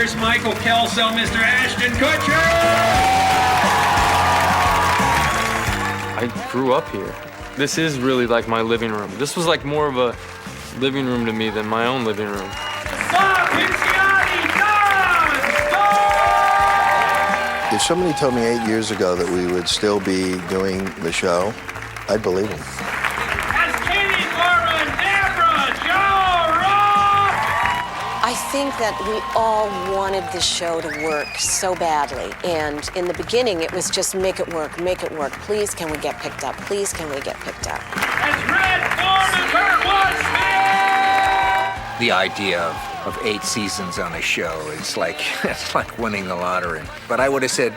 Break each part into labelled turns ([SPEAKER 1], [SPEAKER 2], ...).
[SPEAKER 1] Here's Michael Kelso, Mr. Ashton Kutcher!
[SPEAKER 2] I grew up here. This is really like my living room. This was like more of a living room to me than my own living room.
[SPEAKER 3] If somebody told me 8 years ago that we would still be doing the show, I'd believe them.
[SPEAKER 4] I think that we all wanted the show to work so badly. And in the beginning, it was just make it work, make it work. Please, can we get picked up? Please, can we get picked up?
[SPEAKER 5] The idea of 8 seasons on a show is like, it's like winning the lottery. But I would have said,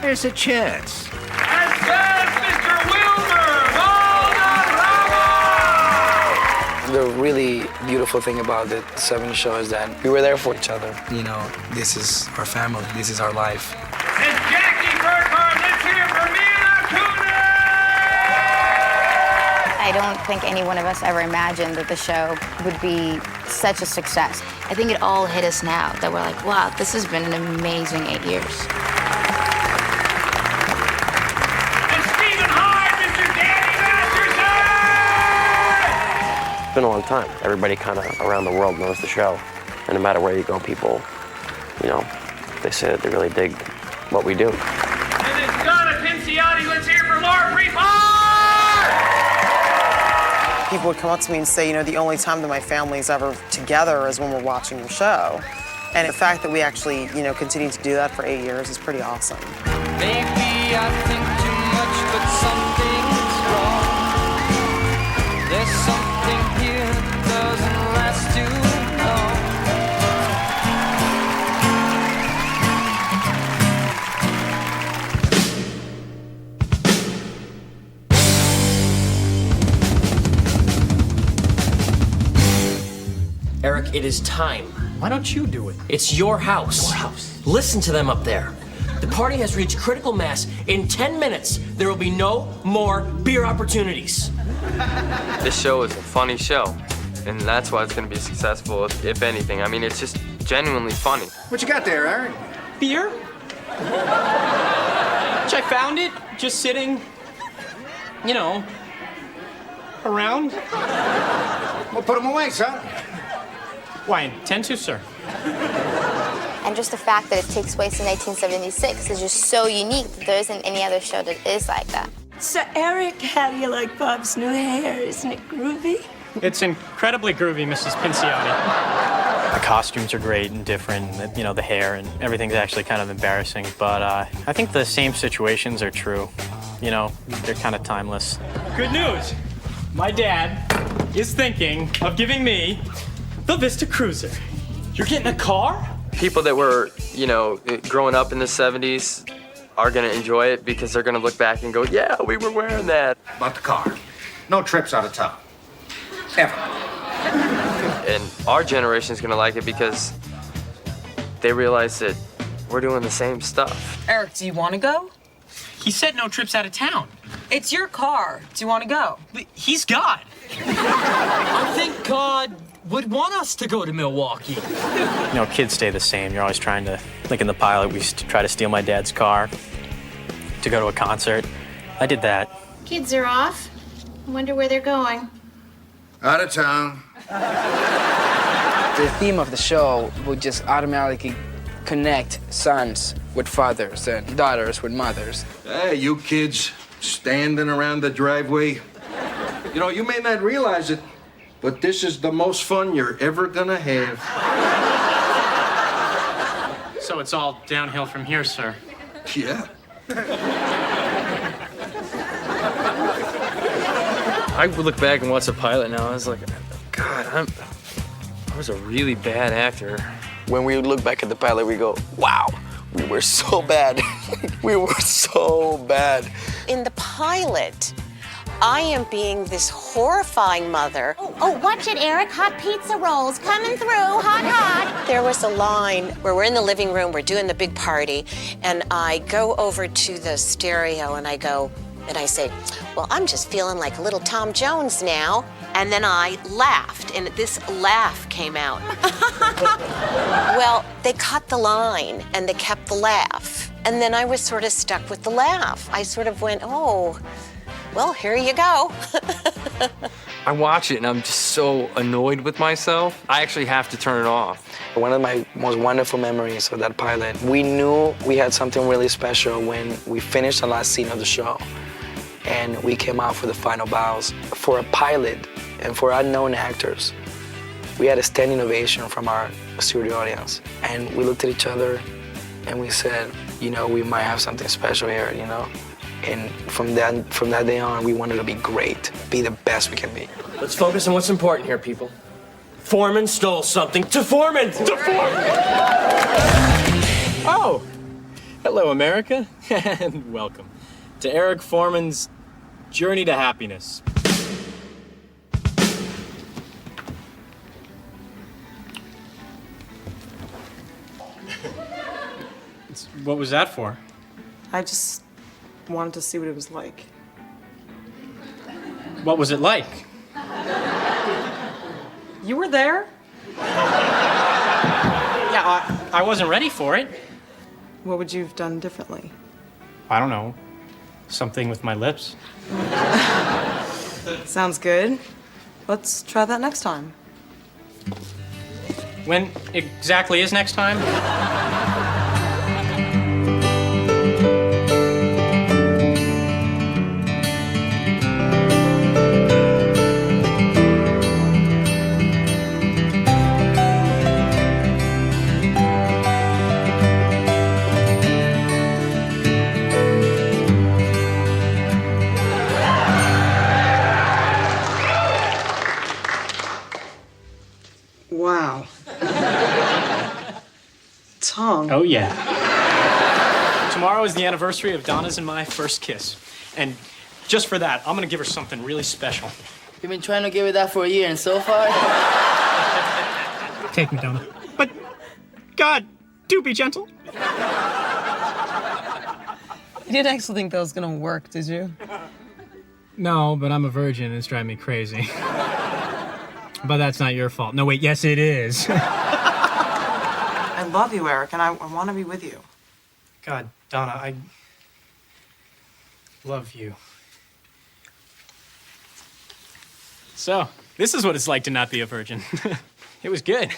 [SPEAKER 5] there's a chance.
[SPEAKER 6] The really beautiful thing about the 70 show is that we were there for each other. You know, this is our family, this is our life.
[SPEAKER 1] And Jackie Burkhardt, let's hear for Mila, Kunis!
[SPEAKER 7] I don't think any one of us ever imagined that the show would be such a success. I think it all hit us now that we're like, wow, this has been an amazing 8 years.
[SPEAKER 8] It's been a long time. Everybody kind of around the world knows the show. And no matter where you go, people, you know, they say that they really dig what we do.
[SPEAKER 1] And it's Donna, let's hear for Prepon!
[SPEAKER 9] People would come up to me and say, you know, the only time that my family's ever together is when we're watching your show. And the fact that we actually, you know, continue to do that for 8 years is pretty awesome.
[SPEAKER 10] Maybe I think too much, but something's wrong. There's something here that doesn't last too
[SPEAKER 11] long. Eric, it is time.
[SPEAKER 12] Why don't you do it?
[SPEAKER 11] It's your house.
[SPEAKER 12] Your house.
[SPEAKER 11] Listen to them up there. The party has reached critical mass. In 10 minutes, there will be no more beer opportunities.
[SPEAKER 2] This show is a funny show, and that's why it's going to be successful, if anything. I mean, it's just genuinely funny.
[SPEAKER 5] What you got there, Eric?
[SPEAKER 12] Beer? I found it, just sitting, you know, around.
[SPEAKER 5] Well, put them away, son.
[SPEAKER 12] Why, intend to, sir?
[SPEAKER 7] And just the fact that it takes place in 1976 is just so unique that there isn't any other show that is like that.
[SPEAKER 13] So, Eric, how do you like Bob's new hair? Isn't it groovy?
[SPEAKER 12] It's incredibly groovy, Mrs. Pinciotti. The costumes are great and different, you know, the hair and everything's actually kind of embarrassing, but I think the same situations are true. You know, they're kind of timeless. Good news! My dad is thinking of giving me the Vista Cruiser. You're getting a car?
[SPEAKER 2] People that were, you know, growing up in the 70s are going to enjoy it because they're going to look back and go, yeah, we were wearing that.
[SPEAKER 5] About the car. No trips out of town. Ever.
[SPEAKER 2] And our generation's going to like it because they realize that we're doing the same stuff.
[SPEAKER 9] Eric, do you want to go?
[SPEAKER 12] He said no trips out of town.
[SPEAKER 9] It's your car. Do you want to go?
[SPEAKER 12] But he's God.
[SPEAKER 11] I think God would want us to go to Milwaukee.
[SPEAKER 12] You know, kids stay the same. You're always trying to, like in the pilot, we used to try to steal my dad's car to go to a concert. I did that.
[SPEAKER 7] Kids are off. I wonder where they're going.
[SPEAKER 5] Out of town.
[SPEAKER 6] The theme of the show would just automatically connect sons with fathers and daughters with mothers.
[SPEAKER 5] Hey, you kids standing around the driveway. You know, you may not realize it, but this is the most fun you're ever gonna have.
[SPEAKER 12] So it's all downhill from here, sir.
[SPEAKER 5] Yeah.
[SPEAKER 2] I look back and watch the pilot now, I was like, God, I was a really bad actor.
[SPEAKER 6] When we look back at the pilot, we go, wow, we were so bad. We were so bad.
[SPEAKER 4] In the pilot, I am being this horrifying mother.
[SPEAKER 7] Oh, watch it, Eric. Hot pizza rolls coming through. Hot, hot.
[SPEAKER 4] There was a line where we're in the living room, we're doing the big party, and I go over to the stereo and I go, And I say, well, I'm just feeling like little Tom Jones now. And then I laughed, and this laugh came out. Well, they cut the line, and they kept the laugh. And then I was sort of stuck with the laugh. I sort of went, oh, well, here you go.
[SPEAKER 2] I watch it and I'm just so annoyed with myself. I actually have to turn it off.
[SPEAKER 6] One of my most wonderful memories of that pilot, we knew we had something really special when we finished the last scene of the show and we came out for the final bows. For a pilot and for unknown actors, we had a standing ovation from our studio audience. And we looked at each other and we said, you know, we might have something special here, you know? And from that day on, we wanted to be great, be the best we can be.
[SPEAKER 11] Let's focus on what's important here, people. Foreman stole something to Foreman! To Foreman!
[SPEAKER 12] Oh, hello, America, and welcome to Eric Foreman's Journey to Happiness. What was that for?
[SPEAKER 9] I just wanted to see what it was like.
[SPEAKER 12] What was it like?
[SPEAKER 9] You were there?
[SPEAKER 12] Yeah, I wasn't ready for it.
[SPEAKER 9] What would you have done differently?
[SPEAKER 12] I don't know. Something with my lips.
[SPEAKER 9] Sounds good. Let's try that next time.
[SPEAKER 12] When exactly is next time?
[SPEAKER 9] Wow. Tongue.
[SPEAKER 12] Oh, yeah. Tomorrow is the anniversary of Donna's and my first kiss. And just for that, I'm gonna give her something really special.
[SPEAKER 14] You've been trying to give her that for a year, and so far?
[SPEAKER 12] Take me, Donna. But, God, do be gentle.
[SPEAKER 9] You didn't actually think that was gonna work, did you?
[SPEAKER 12] No, but I'm a virgin and it's driving me crazy. But that's not your fault. No, wait, yes, it is.
[SPEAKER 9] I love you, Eric, and I want to be with you.
[SPEAKER 12] God, Donna, I love you. So, this is what it's like to not be a virgin. It was good.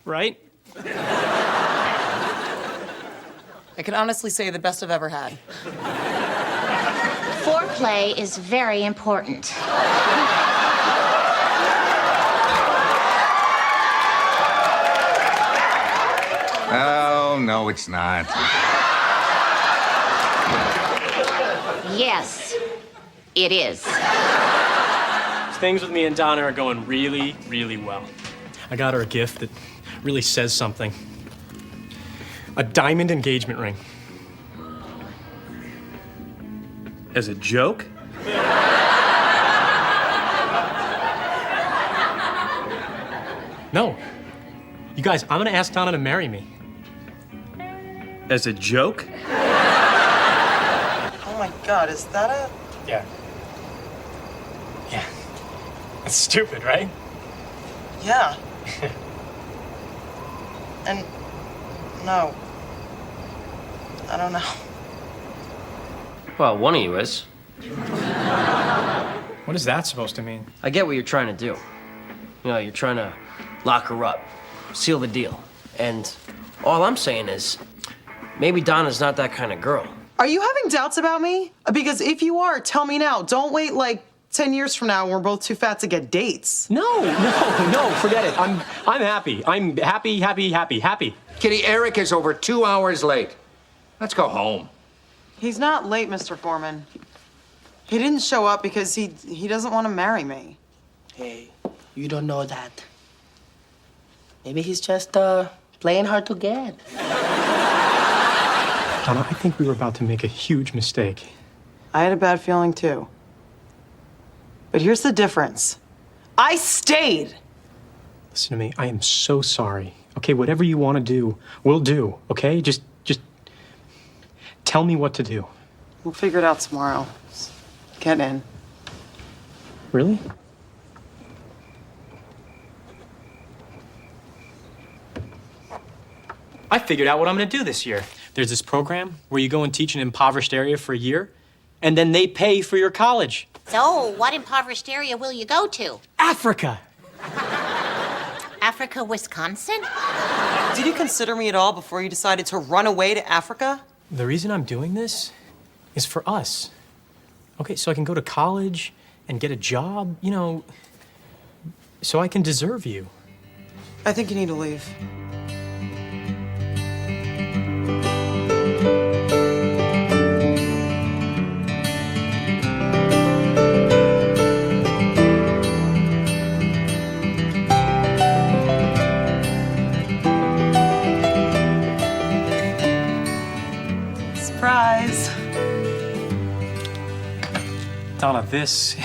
[SPEAKER 12] Right?
[SPEAKER 9] I can honestly say the best I've ever had.
[SPEAKER 7] Foreplay is very important.
[SPEAKER 15] Oh, no, it's not.
[SPEAKER 7] Yes, it is.
[SPEAKER 12] Things with me and Donna are going really, really well. I got her a gift that really says something. A diamond engagement ring. As a joke? No. You guys, I'm gonna ask Donna to marry me. As a joke?
[SPEAKER 9] Oh my God, is that a...
[SPEAKER 12] Yeah. Yeah. That's stupid, right?
[SPEAKER 9] Yeah. And no. I don't know.
[SPEAKER 11] Well, one of you is.
[SPEAKER 12] What is that supposed to mean?
[SPEAKER 11] I get what you're trying to do. You know, you're trying to lock her up, seal the deal. And all I'm saying is, maybe Donna's not that kind of girl.
[SPEAKER 9] Are you having doubts about me? Because if you are, tell me now. Don't wait like 10 years from now when we're both too fat to get dates.
[SPEAKER 12] No, forget it. I'm happy. I'm happy.
[SPEAKER 15] Kitty, Eric is over 2 hours late. Let's go home.
[SPEAKER 9] He's not late, Mr. Foreman. He didn't show up because he doesn't want to marry me.
[SPEAKER 14] Hey, you don't know that. Maybe he's just playing hard to get.
[SPEAKER 12] Donna, I think we were about to make a huge mistake.
[SPEAKER 9] I had a bad feeling too. But here's the difference. I stayed.
[SPEAKER 12] Listen to me. I am so sorry. Okay, whatever you want to do, we'll do. Okay, just Tell me what to do.
[SPEAKER 9] We'll figure it out tomorrow. Just get in.
[SPEAKER 12] Really? I figured out what I'm gonna do this year. There's this program where you go and teach an impoverished area for a year, and then they pay for your college.
[SPEAKER 16] So, what impoverished area will you go to?
[SPEAKER 12] Africa!
[SPEAKER 16] Africa, Wisconsin?
[SPEAKER 9] Did you consider me at all before you decided to run away to Africa?
[SPEAKER 12] The reason I'm doing this is for us. Okay, so I can go to college and get a job, you know, so I can deserve you.
[SPEAKER 9] I think you need to leave. Surprise.
[SPEAKER 12] Donna, this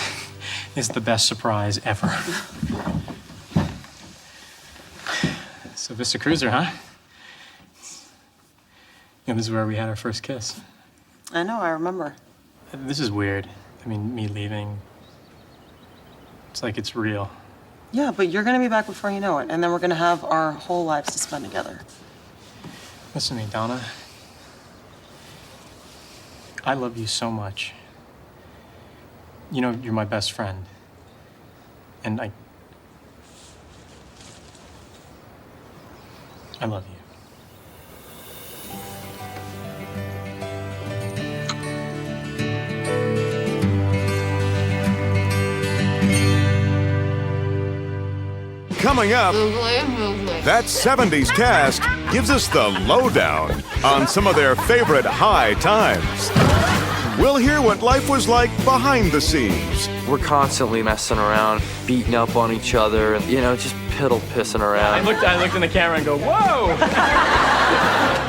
[SPEAKER 12] is the best surprise ever. So Vista Cruiser, huh? Yeah, this is where we had our first kiss.
[SPEAKER 9] I know, I remember.
[SPEAKER 12] This is weird. I mean, me leaving. It's like it's real.
[SPEAKER 9] Yeah, but you're gonna be back before you know it, and then we're gonna have our whole lives to spend together.
[SPEAKER 12] Listen to me, Donna. I love you so much. You know, you're my best friend. And I love you.
[SPEAKER 17] Coming up, that 70s cast gives us the lowdown on some of their favorite high times. We'll hear what life was like behind the scenes.
[SPEAKER 2] We're constantly messing around, beating up on each other, and, you know, just pissing around.
[SPEAKER 12] I looked in the camera and go, whoa!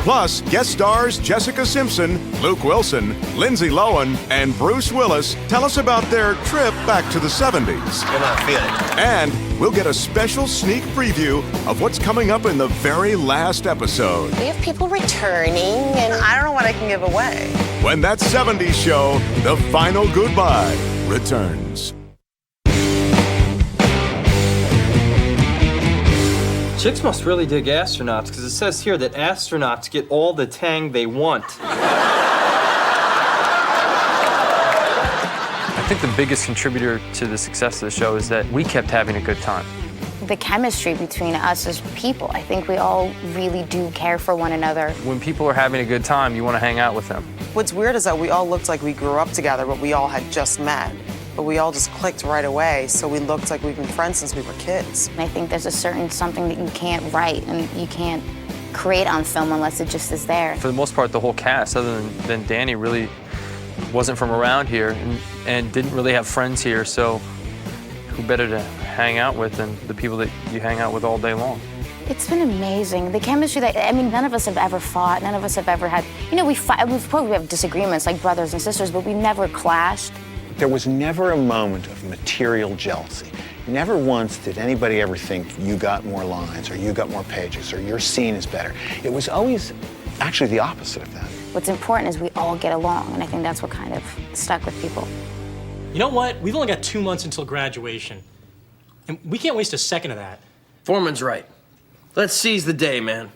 [SPEAKER 17] Plus, guest stars Jessica Simpson, Luke Wilson, Lindsay Lohan, and Bruce Willis tell us about their trip back to the 70s.
[SPEAKER 3] Come on, feel it.
[SPEAKER 17] And we'll get a special sneak preview of what's coming up in the very last episode.
[SPEAKER 4] We have people returning, and
[SPEAKER 9] I don't know what I can give away.
[SPEAKER 17] When that 70s show, The Final Goodbye, returns.
[SPEAKER 2] Chicks must really dig astronauts, because it says here that astronauts get all the tang they want. I think the biggest contributor to the success of the show is that we kept having a good time.
[SPEAKER 7] The chemistry between us as people, I think we all really do care for one another.
[SPEAKER 2] When people are having a good time, you want to hang out with them.
[SPEAKER 9] What's weird is that we all looked like we grew up together, but we all had just met. But we all just clicked right away, so we looked like we've been friends since we were kids.
[SPEAKER 7] And I think there's a certain something that you can't write and you can't create on film unless it just is there.
[SPEAKER 2] For the most part, the whole cast, other than Danny, really wasn't from around here and didn't really have friends here, so who better to hang out with than the people that you hang out with all day long?
[SPEAKER 7] It's been amazing. The chemistry none of us have ever fought. None of us have ever had, we fight, we have disagreements like brothers and sisters, but we never clashed.
[SPEAKER 18] There was never a moment of material jealousy. Never once did anybody ever think you got more lines or you got more pages or your scene is better. It was always actually the opposite of that.
[SPEAKER 7] What's important is we all get along, and I think that's what kind of stuck with people.
[SPEAKER 12] You know what? We've only got 2 months until graduation, and we can't waste a second of that.
[SPEAKER 11] Foreman's right. Let's seize the day, man.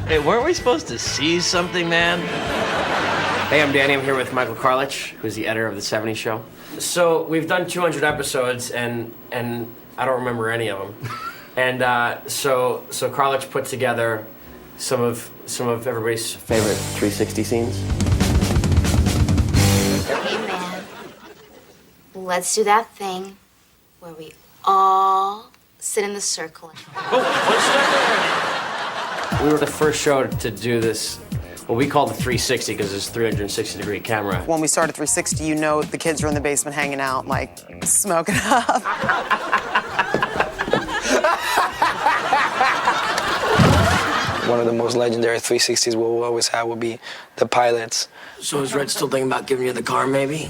[SPEAKER 11] Hey, weren't we supposed to seize something, man? Hey, I'm Danny. I'm here with Michael Carlich, who's the editor of The 70s Show. So we've done 200 episodes, and I don't remember any of them. And so Carlich put together some of everybody's favorite 360 scenes.
[SPEAKER 7] Hey, man. Let's do that thing where we all sit in the circle.
[SPEAKER 11] We were the first show to do this. Well, we call it the 360 because it's a 360-degree camera.
[SPEAKER 9] When we started 360, you know the kids are in the basement hanging out, like, smoking up.
[SPEAKER 6] One of the most legendary 360s we'll always have will be the pilots.
[SPEAKER 11] So is Red still thinking about giving you the car, maybe?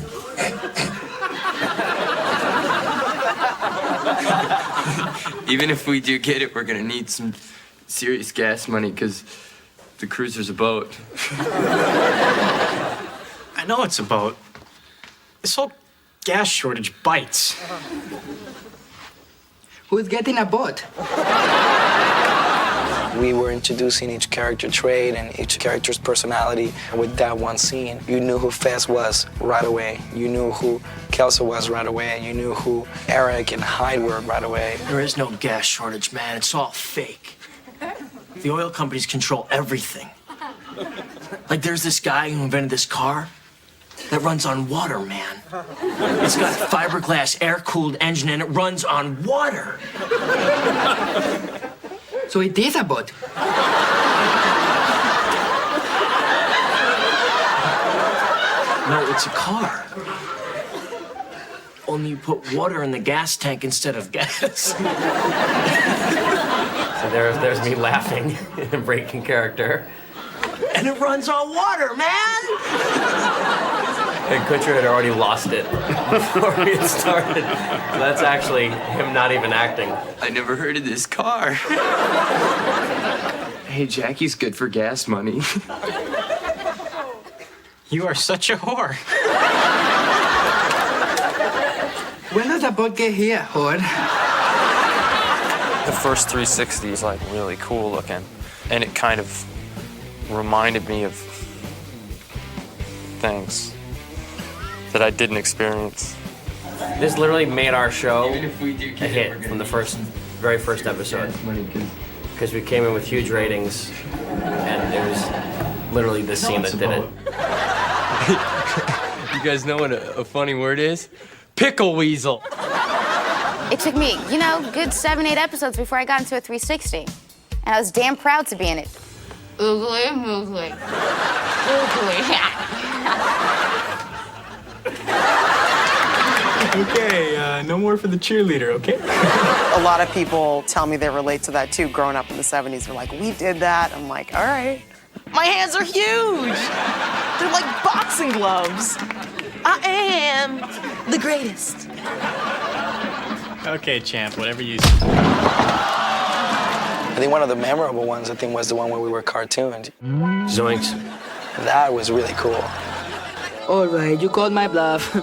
[SPEAKER 2] Even if we do get it, we're gonna need some
[SPEAKER 19] serious gas money because the cruiser's a boat.
[SPEAKER 12] I know it's a boat. This whole gas shortage bites.
[SPEAKER 14] Who's getting a boat?
[SPEAKER 6] We were introducing each character trait and each character's personality. With that one scene, you knew who Fez was right away. You knew who Kelso was right away. And you knew who Eric and Hyde were right away.
[SPEAKER 20] There is no gas shortage, man. It's all fake. The oil companies control everything. Like, there's this guy who invented this car that runs on water, man. It's got a fiberglass air-cooled engine and it runs on water.
[SPEAKER 14] So it is a boat.
[SPEAKER 20] No, it's a car. Only you put water in the gas tank instead of gas.
[SPEAKER 11] So there's me laughing and breaking character.
[SPEAKER 20] And it runs on water, man!
[SPEAKER 11] And Kutcher had already lost it before we had started. So that's actually him not even acting.
[SPEAKER 19] I never heard of this car. Hey, Jackie's good for gas money.
[SPEAKER 12] You are such a whore.
[SPEAKER 14] When does the boat get here, Horde?
[SPEAKER 2] The first 360 is like really cool looking, and it kind of reminded me of things that I didn't experience.
[SPEAKER 11] This literally made our show a hit from the very first episode. Because we came in with huge ratings, and it was literally this scene that did it.
[SPEAKER 19] You guys know what a funny word is? Pickle weasel.
[SPEAKER 7] It took me, good 7-8 episodes before I got into a 360. And I was damn proud to be in it. Oogly, oogly. Oogly.
[SPEAKER 12] Okay, no more for the cheerleader, okay?
[SPEAKER 9] A lot of people tell me they relate to that too. Growing up in the 70s, they're like, we did that. I'm like, all right. My hands are huge. They're like boxing gloves. I am the greatest.
[SPEAKER 12] Okay, champ, whatever you say.
[SPEAKER 6] I think one of the memorable ones, was the one where we were cartooned.
[SPEAKER 20] Zoinks.
[SPEAKER 6] That was really cool.
[SPEAKER 14] All right, you called my bluff.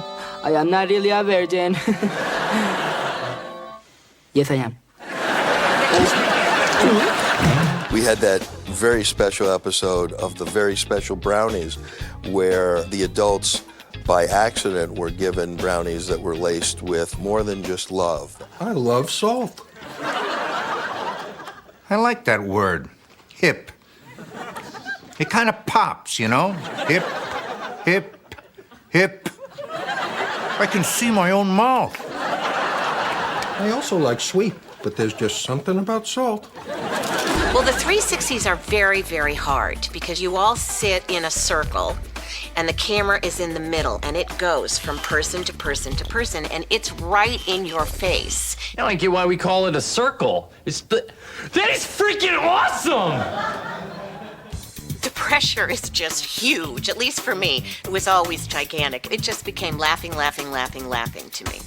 [SPEAKER 14] I am not really a virgin. Yes, I am.
[SPEAKER 3] We had that very special episode of the Very Special Brownies where the adults by accident were given brownies that were laced with more than just love.
[SPEAKER 5] I love salt.
[SPEAKER 15] I like that word, hip. It kind of pops, you know? Hip, hip, hip. I can see my own mouth.
[SPEAKER 5] I also like sweet, but there's just something about salt.
[SPEAKER 4] Well, the 360s are very, very hard because you all sit in a circle and the camera is in the middle and it goes from person to person to person and it's right in your face.
[SPEAKER 19] I don't get why we call it a circle. That is freaking awesome!
[SPEAKER 4] The pressure is just huge, at least for me. It was always gigantic. It just became laughing, laughing, laughing, laughing to me.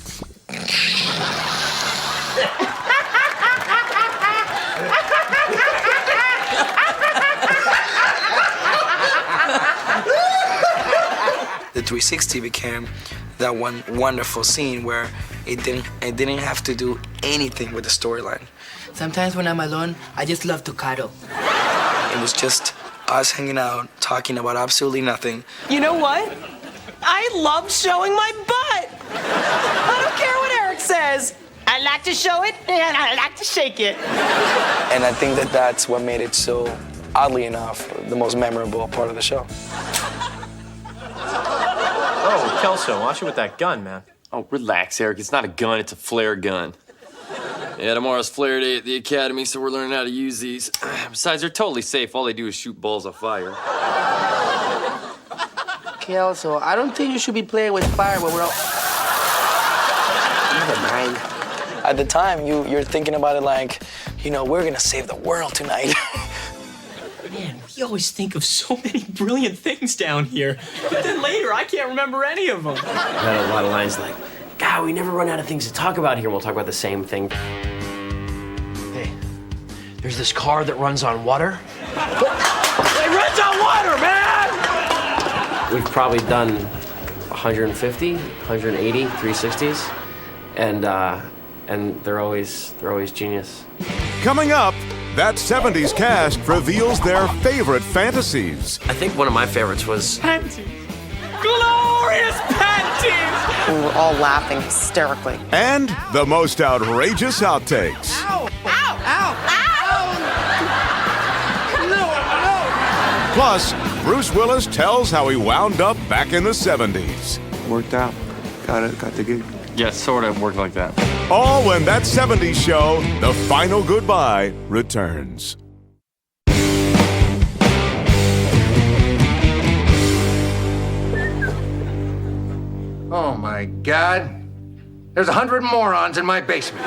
[SPEAKER 6] The 360 became that one wonderful scene where it didn't have to do anything with the storyline.
[SPEAKER 14] Sometimes when I'm alone, I just love to cuddle.
[SPEAKER 6] It was just us hanging out, talking about absolutely nothing.
[SPEAKER 9] You know what? I love showing my butt. I don't care what Eric says. I like to show it and I like to shake it.
[SPEAKER 6] And I think that's what made it so, oddly enough, the most memorable part of the show.
[SPEAKER 12] Oh, Kelso, watch it with that gun, man.
[SPEAKER 19] Oh, relax, Eric. It's not a gun, it's a flare gun. Yeah, tomorrow's flare day at the academy, so we're learning how to use these. Besides, they're totally safe. All they do is shoot balls of fire.
[SPEAKER 14] Kelso, I don't think you should be playing with fire when we're all... Never mind.
[SPEAKER 6] At the time, you're thinking about it like, we're gonna save the world tonight.
[SPEAKER 20] Man, we always think of so many brilliant things down here. But then later, I can't remember any of them.
[SPEAKER 11] I had a lot of lines like, God, we never run out of things to talk about here. We'll talk about the same thing.
[SPEAKER 12] Hey,
[SPEAKER 20] There's this car that runs on water. It runs on water, man!
[SPEAKER 11] We've probably done 150, 180 360s, and they're always genius.
[SPEAKER 17] Coming up, that 70s cast reveals their favorite fantasies.
[SPEAKER 11] I think one of my favorites was
[SPEAKER 20] Panties. Glorious panties!
[SPEAKER 9] We were all laughing hysterically.
[SPEAKER 17] And the most outrageous outtakes.
[SPEAKER 20] Ow! Ow! Ow! Ow! No!
[SPEAKER 17] Plus, Bruce Willis tells how he wound up back in the 70s.
[SPEAKER 21] Worked out. Got the gig.
[SPEAKER 19] Yeah, sort of worked like that.
[SPEAKER 17] All when that 70s show, The Final Goodbye, returns.
[SPEAKER 5] Oh my God. There's 100 morons in my basement.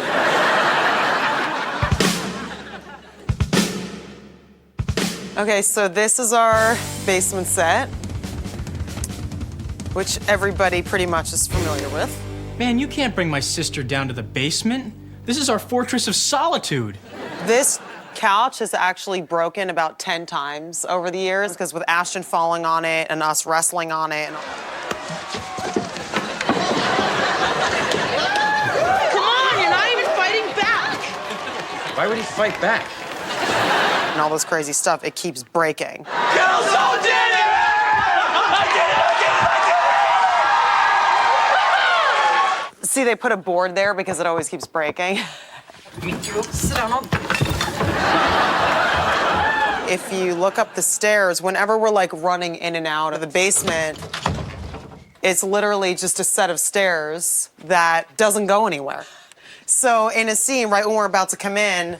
[SPEAKER 9] Okay, so this is our basement set, which everybody pretty much is familiar with.
[SPEAKER 20] Man, you can't bring my sister down to the basement. This is our fortress of solitude.
[SPEAKER 9] This couch has actually broken about 10 times over the years, because with Ashton falling on it and us wrestling on it.
[SPEAKER 11] Why would he fight back?
[SPEAKER 9] And all this crazy stuff, it keeps breaking.
[SPEAKER 20] Kelso did it!
[SPEAKER 9] See, they put a board there because it always keeps breaking. Me too. Sit down. If you look up the stairs, whenever we're like running in and out of the basement, it's literally just a set of stairs that doesn't go anywhere. So in a scene, right when we're about to come in,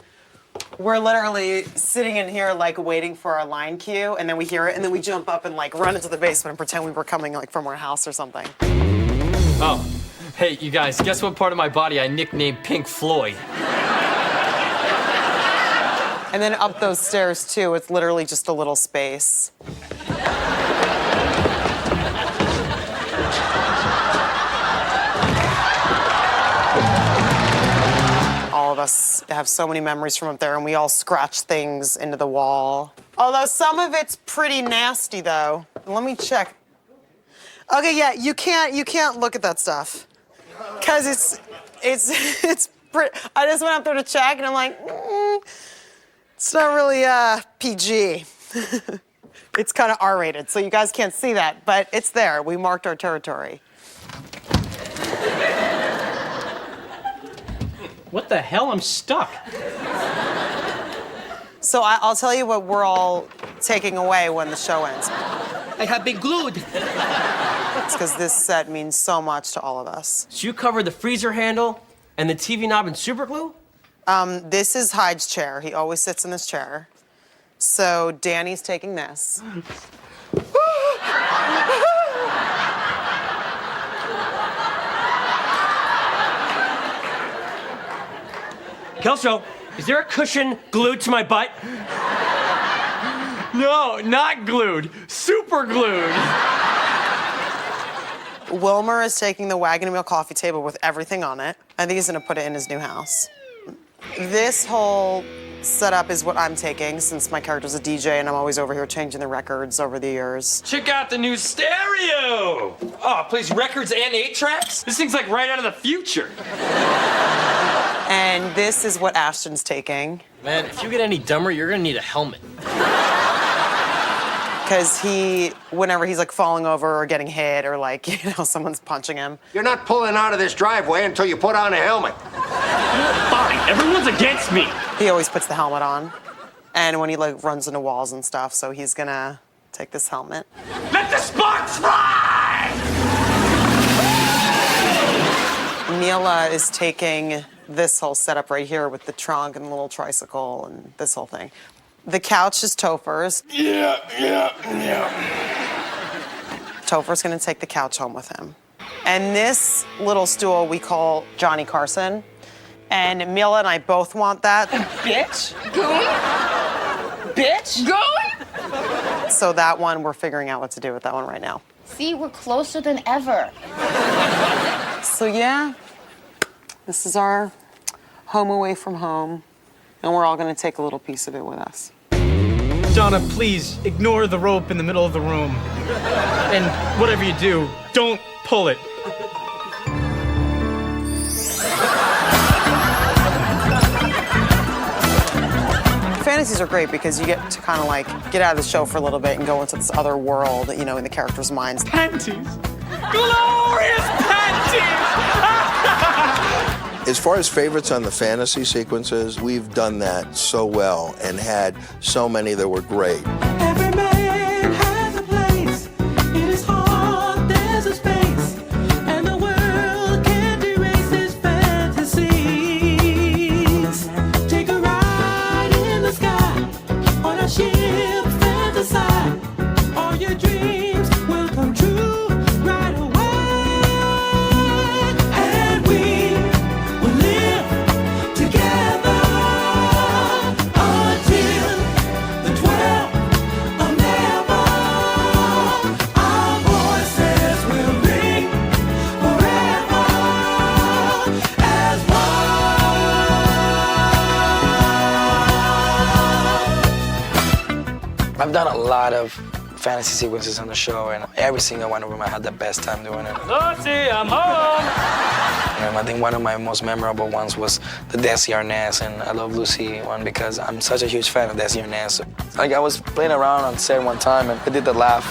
[SPEAKER 9] we're literally sitting in here like waiting for our line cue, and then we hear it, and then we jump up and like run into the basement and pretend we were coming like from our house or something.
[SPEAKER 2] Oh, hey, you guys, guess what part of my body I nicknamed Pink Floyd?
[SPEAKER 9] And then up those stairs too, it's literally just a little space. All of us have so many memories from up there, and we all scratch things into the wall. Although some of it's pretty nasty, though. Let me check. Okay, yeah, you can't look at that stuff, cause it's pretty. I just went up there to check, and I'm like, it's not really PG. It's kind of R-rated, so you guys can't see that, but it's there. We marked our territory.
[SPEAKER 20] What the hell? I'm stuck.
[SPEAKER 9] So I'll tell you what we're all taking away when the show ends.
[SPEAKER 20] I have been glued.
[SPEAKER 9] It's because this set means so much to all of us.
[SPEAKER 11] So you covered the freezer handle and the TV knob in super glue?
[SPEAKER 9] This is Hyde's chair. He always sits in this chair. So Danny's taking this.
[SPEAKER 11] Kelso, is there a cushion glued to my butt?
[SPEAKER 2] No, not glued, super glued.
[SPEAKER 9] Wilmer is taking the wagon wheel coffee table with everything on it. I think he's gonna put it in his new house. This whole setup is what I'm taking, since my character's a DJ and I'm always over here changing the records over the years.
[SPEAKER 19] Check out the new stereo! Oh, it plays records and 8-tracks? This thing's like right out of the future.
[SPEAKER 9] And this is what Ashton's taking.
[SPEAKER 11] Man, if you get any dumber, you're gonna need a helmet.
[SPEAKER 9] Because whenever he's like falling over or getting hit or like, someone's punching him.
[SPEAKER 5] You're not pulling out of this driveway until you put on a helmet.
[SPEAKER 19] Fine, everyone's against me.
[SPEAKER 9] He always puts the helmet on. And when he like runs into walls and stuff, so he's gonna take this helmet.
[SPEAKER 19] Let the sparks fly!
[SPEAKER 9] Mila is taking this whole setup right here with the trunk and the little tricycle and this whole thing. The couch is Topher's.
[SPEAKER 19] Yeah.
[SPEAKER 9] Topher's gonna take the couch home with him. And this little stool we call Johnny Carson. And Mila and I both want that.
[SPEAKER 7] Bitch. Goon. Bitch. Goon.
[SPEAKER 9] So that one, we're figuring out what to do with that one right now.
[SPEAKER 7] See, we're closer than ever.
[SPEAKER 9] So yeah, this is our home away from home. and we're all gonna take a little piece of it with us.
[SPEAKER 8] Donna, please ignore the rope in the middle of the room. And whatever you do, don't pull it.
[SPEAKER 9] Fantasies are great because you get to kind of like get out of the show for a little bit and go into this other world, you know, in the characters' minds.
[SPEAKER 8] Panties. Glorious panties!
[SPEAKER 3] As far as favorites on the fantasy sequences, we've done that so well and had so many that were great.
[SPEAKER 10] Every man has a place. In his heart, there's a space. And the world can't erase his fantasies. Take a ride in the sky on a ship, fantasize. All your dreams will come true right away. And we will live together until the 12th of never. Our voices will ring forever as one.
[SPEAKER 6] I've done a lot of fantasy sequences on the show, and every single one of them I had the best time doing it.
[SPEAKER 10] Lucy, I'm home.
[SPEAKER 6] And I think one of my most memorable ones was the Desi Arnaz and I Love Lucy one because I'm such a huge fan of Desi Arnaz. Like I was playing around on set one time and I did the laugh.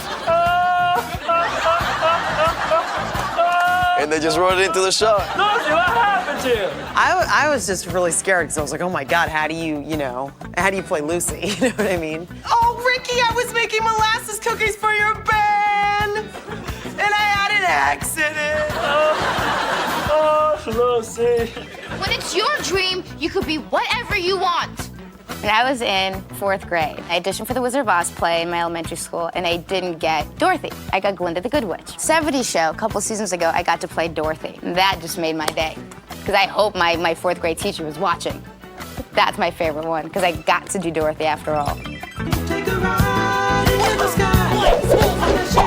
[SPEAKER 6] And they just wrote it into the show.
[SPEAKER 10] Lucy, what happened to you?
[SPEAKER 9] I was just really scared because I was like, oh my God, how do you play Lucy? You know what I mean? Oh, Ricky, I was making molasses cookies for your band, and I had an accident.
[SPEAKER 10] Oh, Lucy.
[SPEAKER 7] When it's your dream, you could be whatever you want. When I was in 4th grade, I auditioned for the Wizard of Oz play in my elementary school, and I didn't get Dorothy. I got Glinda the Good Witch. 70s show, a couple seasons ago, I got to play Dorothy. And that just made my day. Because I hope my 4th grade teacher was watching. That's my favorite one, because I got to do Dorothy after all.
[SPEAKER 10] Take a ride in the sky on a ship,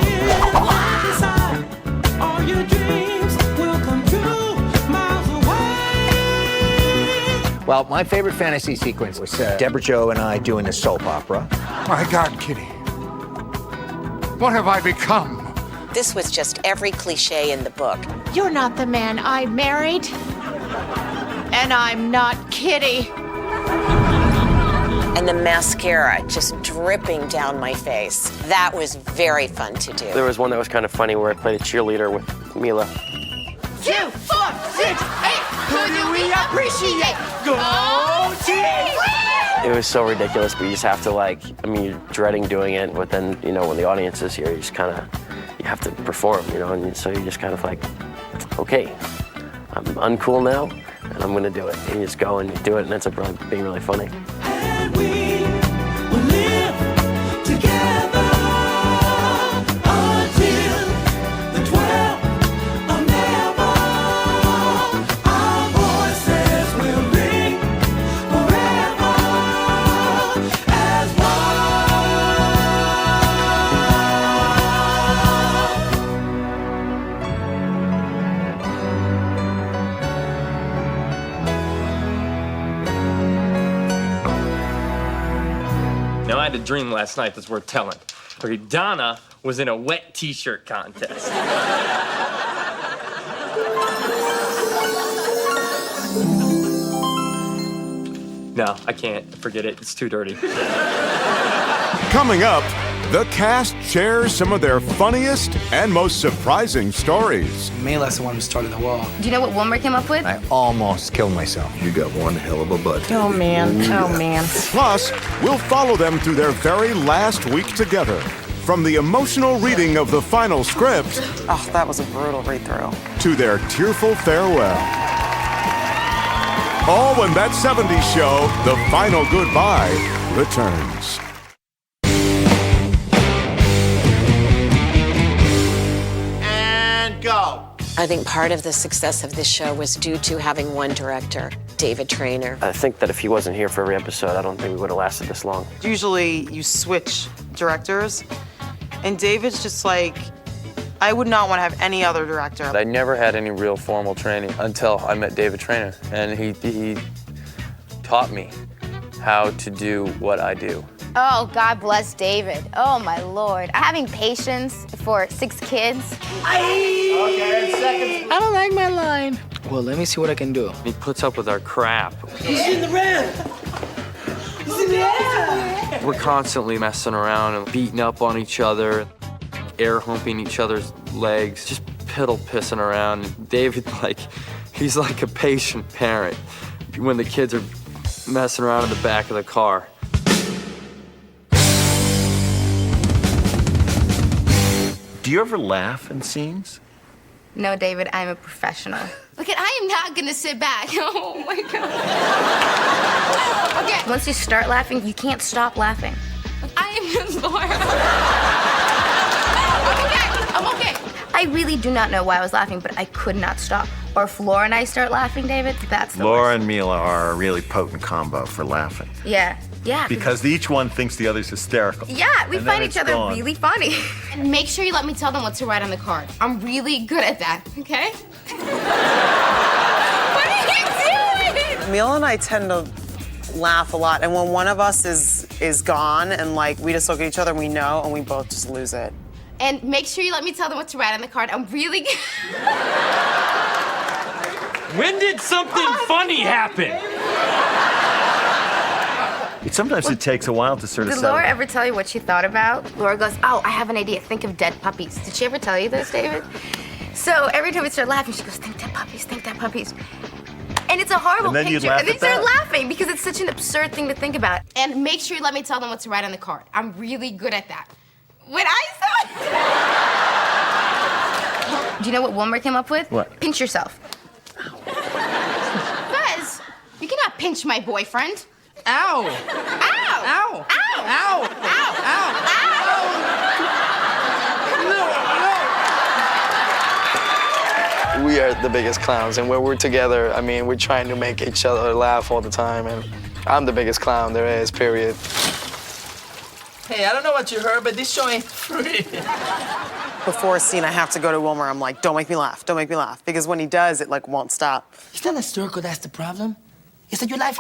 [SPEAKER 10] fantasize. All your dreams will come true miles away.
[SPEAKER 15] Well, my favorite fantasy sequence was Deborah Jo and I doing a soap opera.
[SPEAKER 21] My God, Kitty. What have I become?
[SPEAKER 4] This was just every cliche in the book.
[SPEAKER 16] You're not the man I married. And I'm not Kitty.
[SPEAKER 4] And the mascara just dripping down my face. That was very fun to do.
[SPEAKER 11] There was one that was kind of funny where I played a cheerleader with Mila.
[SPEAKER 10] 2, 4, 6, 8. Who do we appreciate? Go team!
[SPEAKER 11] It was so ridiculous, but you just have to you're dreading doing it, but then, when the audience is here, you just kind of, you have to perform, and so you're just kind of like, okay, I'm uncool now, and I'm gonna do it. And you just go and you do it, and it ends up being really funny.
[SPEAKER 10] And we will live together until the 12th of never. Our voices will ring forever as
[SPEAKER 19] Now, I had a dream last night that's worth telling. Okay, Donna was in a wet t-shirt contest. No, I can't. Forget it. It's too dirty.
[SPEAKER 17] Coming up, the cast shares some of their funniest and most surprising stories.
[SPEAKER 6] Mila's the one who started the wall.
[SPEAKER 7] Do you know what Wilmer came up with?
[SPEAKER 15] I almost killed myself.
[SPEAKER 3] You got one hell of a butt.
[SPEAKER 9] Oh man, oh man.
[SPEAKER 17] Plus, we'll follow them through their very last week together. From the emotional reading of the final script
[SPEAKER 9] Oh, that was a brutal read-through.
[SPEAKER 17] to their tearful farewell. All when that 70s show, The Final Goodbye, returns.
[SPEAKER 10] And go.
[SPEAKER 4] I think part of the success of this show was due to having one director, David Traynor.
[SPEAKER 11] I think that if he wasn't here for every episode, I don't think we would have lasted this long.
[SPEAKER 9] Usually you switch directors, and David's just like, I would not want to have any other director.
[SPEAKER 2] I never had any real formal training until I met David Traynor, and he taught me how to do what I do.
[SPEAKER 7] Oh, God bless David. Oh, my Lord. Having patience for 6 kids.
[SPEAKER 14] I don't like my line.
[SPEAKER 6] Well, let me see what I can do.
[SPEAKER 2] He puts up with our crap.
[SPEAKER 14] He's in the red. He's in the red.
[SPEAKER 2] We're constantly messing around and beating up on each other, air humping each other's legs, just piddle pissing around. David, he's like a patient parent when the kids are messing around in the back of the car.
[SPEAKER 18] Do you ever laugh in scenes?
[SPEAKER 7] No, David, I'm a professional.
[SPEAKER 1] Look, I am not gonna sit back. Oh my God. Okay.
[SPEAKER 7] Once you start laughing, you can't stop laughing.
[SPEAKER 1] I am Laura. I'm okay.
[SPEAKER 7] I really do not know why I was laughing, but I could not stop. Or if Laura and I start laughing, David, that's the
[SPEAKER 18] Laura
[SPEAKER 7] worst.
[SPEAKER 18] and Mila are a really potent combo for laughing.
[SPEAKER 7] Yeah.
[SPEAKER 18] Because each one thinks the other's hysterical.
[SPEAKER 7] Yeah, we
[SPEAKER 18] And
[SPEAKER 7] find
[SPEAKER 18] then
[SPEAKER 7] each
[SPEAKER 18] it's
[SPEAKER 7] other
[SPEAKER 18] gone.
[SPEAKER 7] really funny.
[SPEAKER 1] And make sure you let me tell them what to write on the card. I'm really good at that, okay? What are you doing?
[SPEAKER 9] Mila and I tend to laugh a lot, and when one of us is gone and we just look at each other and we know, and we both just lose it.
[SPEAKER 1] And make sure you let me tell them what to write on the card. I'm really good.
[SPEAKER 22] When did something funny happen?
[SPEAKER 18] Sometimes it takes a while to sort of
[SPEAKER 7] Did
[SPEAKER 18] settle.
[SPEAKER 7] Laura ever tell you what she thought about? Laura goes, oh, I have an idea. Think of dead puppies. Did she ever tell you this, David? So every time we start laughing, she goes, think dead puppies, think dead puppies. And it's a horrible
[SPEAKER 18] And then you'd
[SPEAKER 7] picture.
[SPEAKER 18] laugh
[SPEAKER 7] And then
[SPEAKER 18] at
[SPEAKER 7] you start
[SPEAKER 18] that?
[SPEAKER 7] laughing because it's such an absurd thing to think about.
[SPEAKER 1] And make sure you let me tell them what to write on the card. I'm really good at that. When I saw
[SPEAKER 7] Do you know what Wilmer came up with?
[SPEAKER 18] What?
[SPEAKER 7] Pinch yourself.
[SPEAKER 1] Buzz, you cannot pinch my boyfriend.
[SPEAKER 6] Ow!
[SPEAKER 1] Ow!
[SPEAKER 6] Ow!
[SPEAKER 1] Ow!
[SPEAKER 6] Ow! Ow! We are the biggest clowns, and when we're together, I mean, we're trying to make each other laugh all the time, and I'm the biggest clown there is, period.
[SPEAKER 14] Hey, I don't know what you heard, but this show ain't free.
[SPEAKER 9] Before a scene, I have to go to Wilmer. I'm like, don't make me laugh, don't make me laugh. Because when he does, it won't stop.
[SPEAKER 14] It's not a circle that's the problem. It's that your life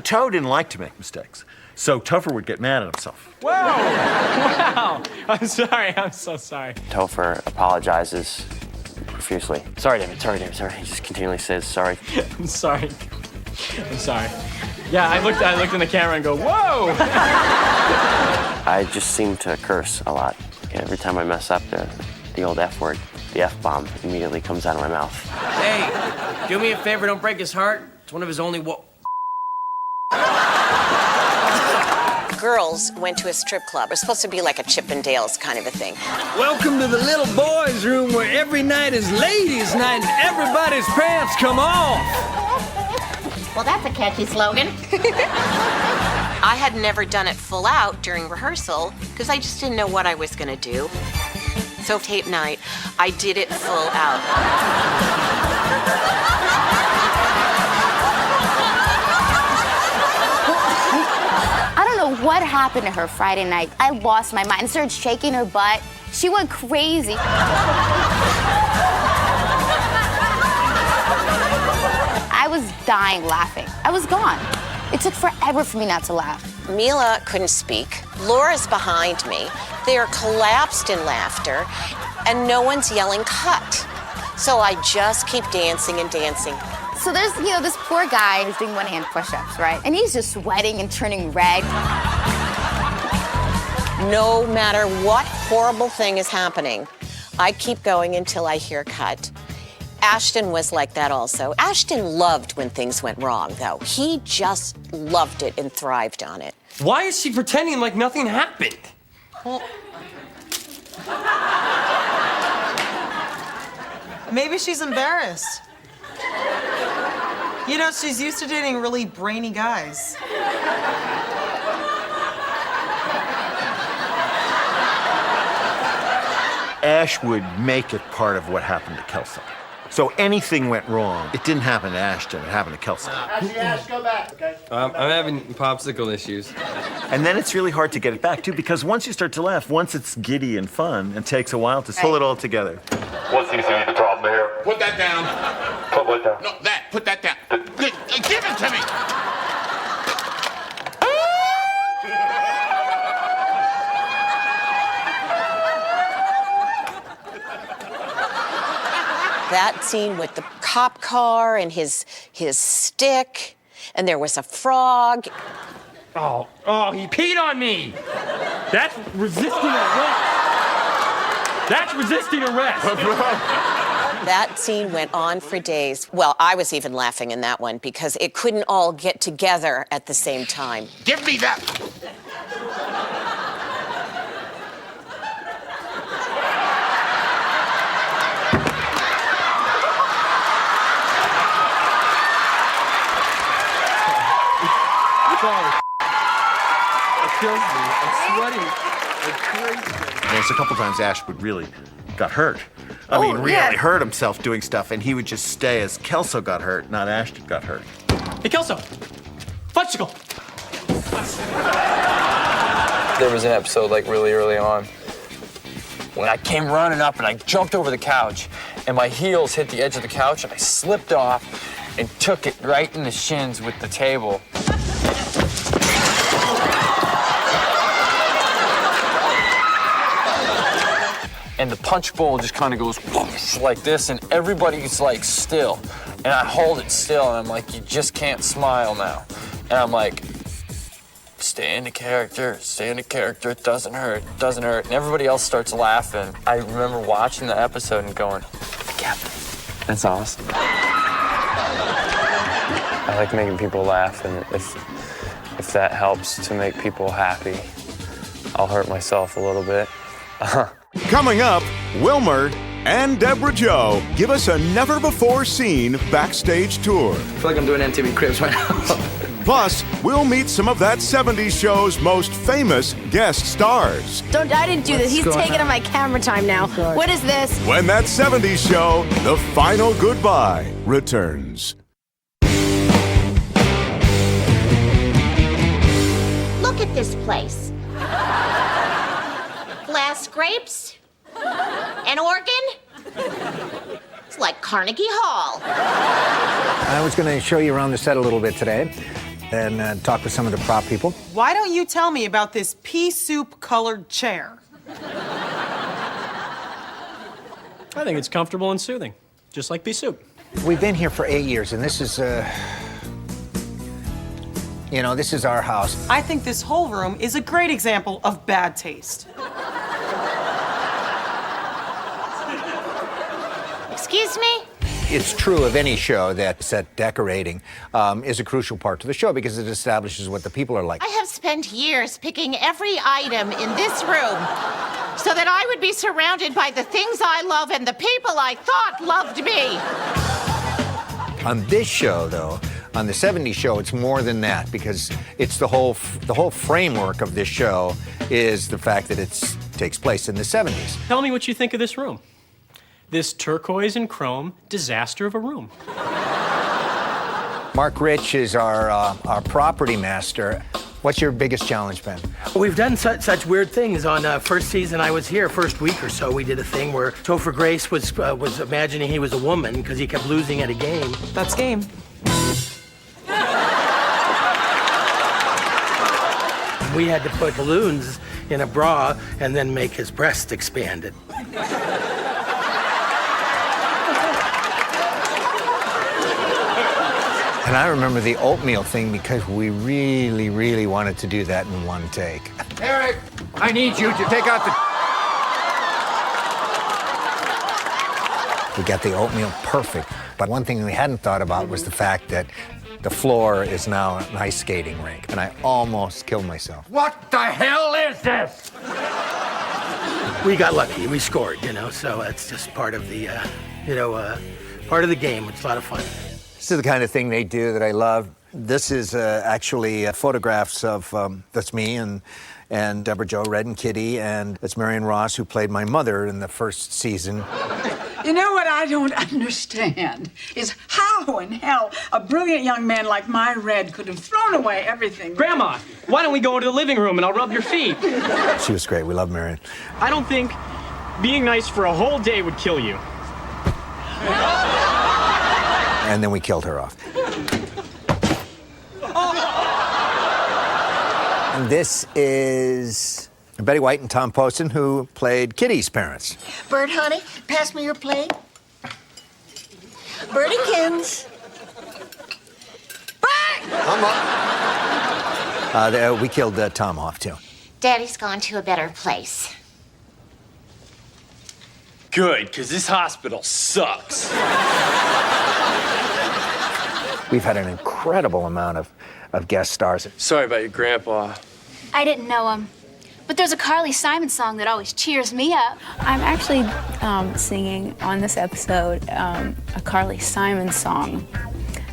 [SPEAKER 18] Toe didn't like to make mistakes, so Topher would get mad at himself.
[SPEAKER 8] Wow! I'm sorry. I'm so sorry.
[SPEAKER 11] Topher apologizes profusely. Sorry, David. Sorry. He just continually says sorry.
[SPEAKER 8] I'm sorry. I'm sorry. Yeah, I looked in the camera and go, whoa!
[SPEAKER 11] I just seem to curse a lot. Every time I mess up, the old F word, the F-bomb, immediately comes out of my mouth.
[SPEAKER 20] Hey, do me a favor, don't break his heart. It's one of his only
[SPEAKER 4] Girls went to a strip club. It was supposed to be like a Chippendales kind of a thing.
[SPEAKER 5] Welcome to the little boys' room where every night is ladies' night and everybody's pants come off.
[SPEAKER 1] Well, that's a catchy slogan.
[SPEAKER 4] I had never done it full out during rehearsal because I just didn't know what I was going to do. So tape night, I did it full out.
[SPEAKER 7] I don't know what happened to her Friday night. I lost my mind. I started shaking her butt. She went crazy. I was dying laughing. I was gone. It took forever for me not to laugh.
[SPEAKER 4] Mila couldn't speak. Laura's behind me. They are collapsed in laughter, and no one's yelling cut. So I just keep dancing and dancing.
[SPEAKER 7] So there's, this poor guy who's doing one-hand push-ups, right? And he's just sweating and turning red.
[SPEAKER 4] No matter what horrible thing is happening, I keep going until I hear cut. Ashton was like that also. Ashton loved when things went wrong, though. He just loved it and thrived on it.
[SPEAKER 22] Why is she pretending like nothing happened?
[SPEAKER 9] Well, maybe she's embarrassed. She's used to dating really brainy guys.
[SPEAKER 18] Ash would make it part of what happened to Kelso. So anything went wrong, it didn't happen to Ashton, it happened to Kelso.
[SPEAKER 14] Actually, Ash, go back, okay?
[SPEAKER 19] I'm having popsicle issues.
[SPEAKER 18] And then it's really hard to get it back, too, because once you start to laugh, once it's giddy and fun, it takes a while to pull it all together.
[SPEAKER 12] What seems to be the problem here?
[SPEAKER 13] Put that down.
[SPEAKER 12] Put what down?
[SPEAKER 13] No, that. Put that down. Give it to me.
[SPEAKER 4] That scene with the cop car and his stick, and there was a frog.
[SPEAKER 22] Oh, he peed on me. That's resisting arrest. That's resisting arrest.
[SPEAKER 4] That scene went on for days. Well, I was even laughing in that one because it couldn't all get together at the same time.
[SPEAKER 13] Give me that.
[SPEAKER 22] It kills me. I'm sweating. It's crazy.
[SPEAKER 18] There's a couple times Ashwood really got hurt. I mean, really hurt himself doing stuff, and he would just stay as Kelso got hurt, not Ashton got hurt.
[SPEAKER 22] Hey, Kelso. Fudgesicle.
[SPEAKER 2] There was an episode like really early on when I came running up and I jumped over the couch and my heels hit the edge of the couch and I slipped off and took it right in the shins with the table. And the punch bowl just kind of goes whoosh, like this, and everybody's like still. And I hold it still, and I'm like, you just can't smile now. And I'm like, stay in the character, it doesn't hurt, it doesn't hurt. And everybody else starts laughing. I remember watching the episode and going, the captain, that's awesome. I like making people laugh, and if that helps to make people happy, I'll hurt myself a little bit.
[SPEAKER 17] Coming up, Wilmer and Deborah Jo give us a never-before-seen backstage tour.
[SPEAKER 6] I feel like I'm doing MTV Cribs right now.
[SPEAKER 17] Plus, we'll meet some of that 70s show's most famous guest stars.
[SPEAKER 23] I didn't do this. He's taking up my camera time now. What is this?
[SPEAKER 17] When that 70s show, The Final Goodbye, returns.
[SPEAKER 16] Look at this place. Glass grapes? An organ? It's like Carnegie Hall.
[SPEAKER 24] I was going to show you around the set a little bit today and talk with some of the prop people.
[SPEAKER 9] Why don't you tell me about this pea soup colored chair?
[SPEAKER 8] I think it's comfortable and soothing, just like pea soup.
[SPEAKER 24] We've been here for 8 years, and this is, this is our house.
[SPEAKER 9] I think this whole room is a great example of bad taste.
[SPEAKER 16] Excuse me?
[SPEAKER 24] It's true of any show that set decorating is a crucial part to the show because it establishes what the people are like.
[SPEAKER 16] I have spent years picking every item in this room so that I would be surrounded by the things I love and the people I thought loved me.
[SPEAKER 24] On this show, though, on the 70s show, it's more than that because it's the whole framework of this show is the fact that it takes place in the 70s.
[SPEAKER 8] Tell me what you think of this room. This turquoise and chrome disaster of a room.
[SPEAKER 24] Mark Rich is our property master. What's your biggest challenge, Ben?
[SPEAKER 14] We've done such weird things. On first season I was here, first week or so, we did a thing where Topher Grace was imagining he was a woman because he kept losing at a game.
[SPEAKER 9] That's game.
[SPEAKER 14] We had to put balloons in a bra and then make his breast expanded.
[SPEAKER 24] And I remember the oatmeal thing because we really, really wanted to do that in one take.
[SPEAKER 15] Eric, I need you to take out the...
[SPEAKER 24] We got the oatmeal perfect. But one thing we hadn't thought about was the fact that the floor is now an ice skating rink. And I almost killed myself.
[SPEAKER 15] What the hell is this?
[SPEAKER 14] We got lucky. We scored, so it's just part of the, part of the game. It's a lot of fun.
[SPEAKER 24] This is the kind of thing they do that I love. This is actually photographs of, that's me and Deborah Jo, Red and Kitty, and it's Marion Ross, who played my mother in the first season.
[SPEAKER 25] You know what I don't understand is how in hell a brilliant young man like my Red could have thrown away everything.
[SPEAKER 8] Grandma, why don't we go into the living room and I'll rub your feet?
[SPEAKER 24] She was great. We love Marion.
[SPEAKER 8] I don't think being nice for a whole day would kill you.
[SPEAKER 24] And then we killed her off. And this is Betty White and Tom Poston, who played Kitty's parents.
[SPEAKER 3] Bird, honey, pass me your plate. Birdykins.
[SPEAKER 24] We killed Tom off, too.
[SPEAKER 16] Daddy's gone to a better place.
[SPEAKER 22] Good, because this hospital sucks.
[SPEAKER 24] We've had an incredible amount of guest stars.
[SPEAKER 22] Sorry about your grandpa.
[SPEAKER 10] I didn't know him, but there's a Carly Simon song that always cheers me up.
[SPEAKER 11] I'm actually singing on this episode a Carly Simon song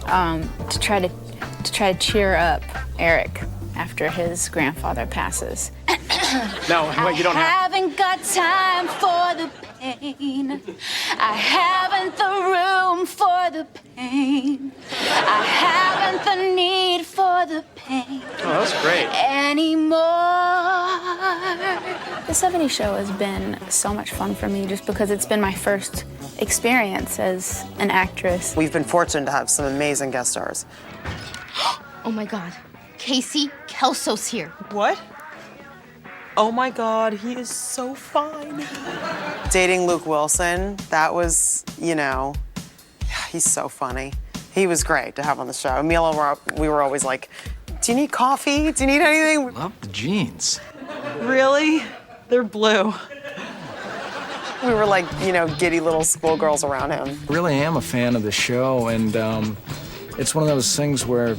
[SPEAKER 11] to try to cheer up Eric after his grandfather passes.
[SPEAKER 22] No, wait, you don't
[SPEAKER 10] I
[SPEAKER 22] have.
[SPEAKER 10] haven't got time for the pain. I haven't the room for the pain. I haven't the need for the pain.
[SPEAKER 22] Oh, that was great.
[SPEAKER 10] Anymore.
[SPEAKER 11] The 70s show has been so much fun for me just because it's been my first experience as an actress.
[SPEAKER 9] We've been fortunate to have some amazing guest stars.
[SPEAKER 1] Oh my God. Casey Kelso's here.
[SPEAKER 9] What?
[SPEAKER 20] Oh my God, he is so fine.
[SPEAKER 9] Dating Luke Wilson, that was, he's so funny. He was great to have on the show. Mila, we were always like, do you need coffee? Do you need anything?
[SPEAKER 22] Love the jeans.
[SPEAKER 20] Really? They're blue.
[SPEAKER 9] We were like, giddy little schoolgirls around him.
[SPEAKER 21] I really am a fan of the show, and it's one of those things where,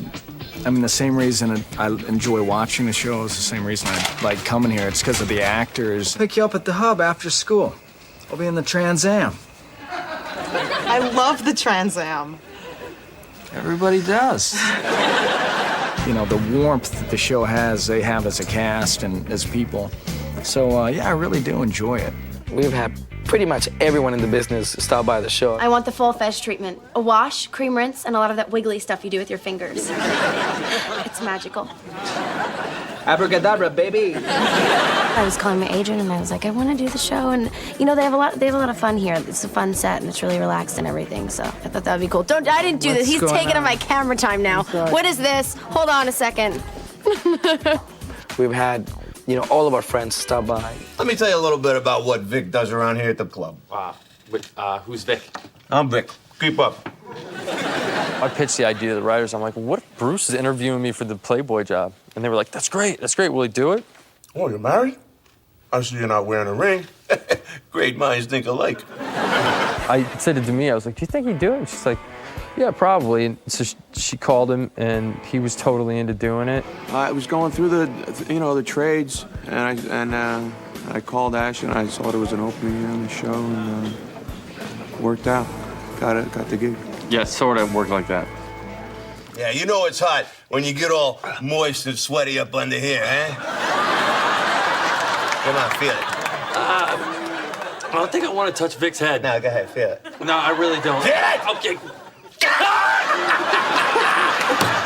[SPEAKER 21] the same reason I enjoy watching the show is the same reason I like coming here. It's because of the actors. Pick you up at the hub after school. I'll be in the Trans Am.
[SPEAKER 9] I love the Trans Am.
[SPEAKER 21] Everybody does. The warmth that the show has, they have as a cast and as people. So, yeah, I really do enjoy it.
[SPEAKER 6] We've had pretty much everyone in the business stop by the show.
[SPEAKER 23] I want the full fez treatment. A wash, cream rinse, and a lot of that wiggly stuff you do with your fingers. It's magical.
[SPEAKER 21] Abracadabra, baby.
[SPEAKER 23] I was calling my agent and I was like, I want to do the show, and they have a lot of fun here. It's a fun set and it's really relaxed and everything. So I thought that would be cool. I didn't do this. He's taking up my camera time now. What is this? Hold on a second.
[SPEAKER 6] We've had all of our friends stop by.
[SPEAKER 26] Let me tell you a little bit about what Vic does around here at the club.
[SPEAKER 22] Who's Vic?
[SPEAKER 26] I'm Vic. Keep up.
[SPEAKER 2] I pitched the idea to the writers. I'm like, what if Bruce is interviewing me for the Playboy job? And they were like, that's great. Will he do it?
[SPEAKER 26] Oh, you're married? I see you're not wearing a ring. Great minds think alike.
[SPEAKER 2] I said to Demi, I was like, do you think he'd do it? And she's like, yeah, probably. And so she called him, and he was totally into doing it.
[SPEAKER 27] I was going through the trades, and I called Ashton. I saw there was an opening on the show, and worked out. Got the gig.
[SPEAKER 22] Yeah, sort of worked like that.
[SPEAKER 26] Yeah, it's hot when you get all moist and sweaty up under here, eh? Come on, feel it.
[SPEAKER 22] I don't think I want to touch Vic's head.
[SPEAKER 26] No, go ahead, feel it.
[SPEAKER 22] No, I really don't.
[SPEAKER 26] Feel it!
[SPEAKER 22] Okay.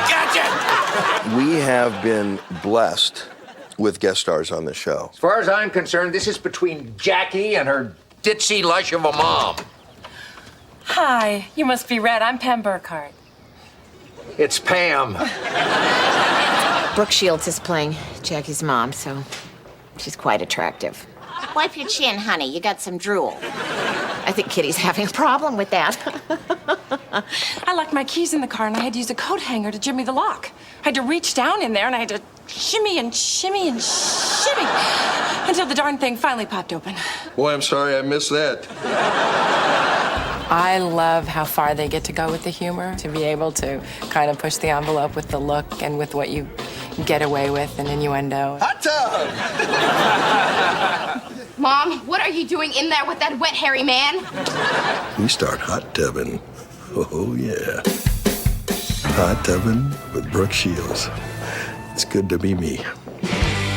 [SPEAKER 26] Gotcha!
[SPEAKER 28] We have been blessed with guest stars on the show.
[SPEAKER 24] As far as I'm concerned, this is between Jackie and her ditzy lush of a mom.
[SPEAKER 29] Hi, you must be Red. I'm Pam Burkhardt.
[SPEAKER 24] It's Pam.
[SPEAKER 16] Brooke Shields is playing Jackie's mom, so she's quite attractive. Wipe your chin, honey. You got some drool. I think Kitty's having a problem with that.
[SPEAKER 29] I left my keys in the car and I had to use a coat hanger to jimmy the lock. I had to reach down in there and I had to shimmy and shimmy and shimmy until the darn thing finally popped open.
[SPEAKER 5] Boy, I'm sorry I missed that.
[SPEAKER 29] I love how far they get to go with the humor, to be able to kind of push the envelope with the look and with what you get away with and innuendo.
[SPEAKER 26] Hot tub!
[SPEAKER 1] Mom, what are you doing in there with that wet, hairy man?
[SPEAKER 26] We start hot tubbing. Oh, yeah. Hot tubbing with Brooke Shields. It's good to be me.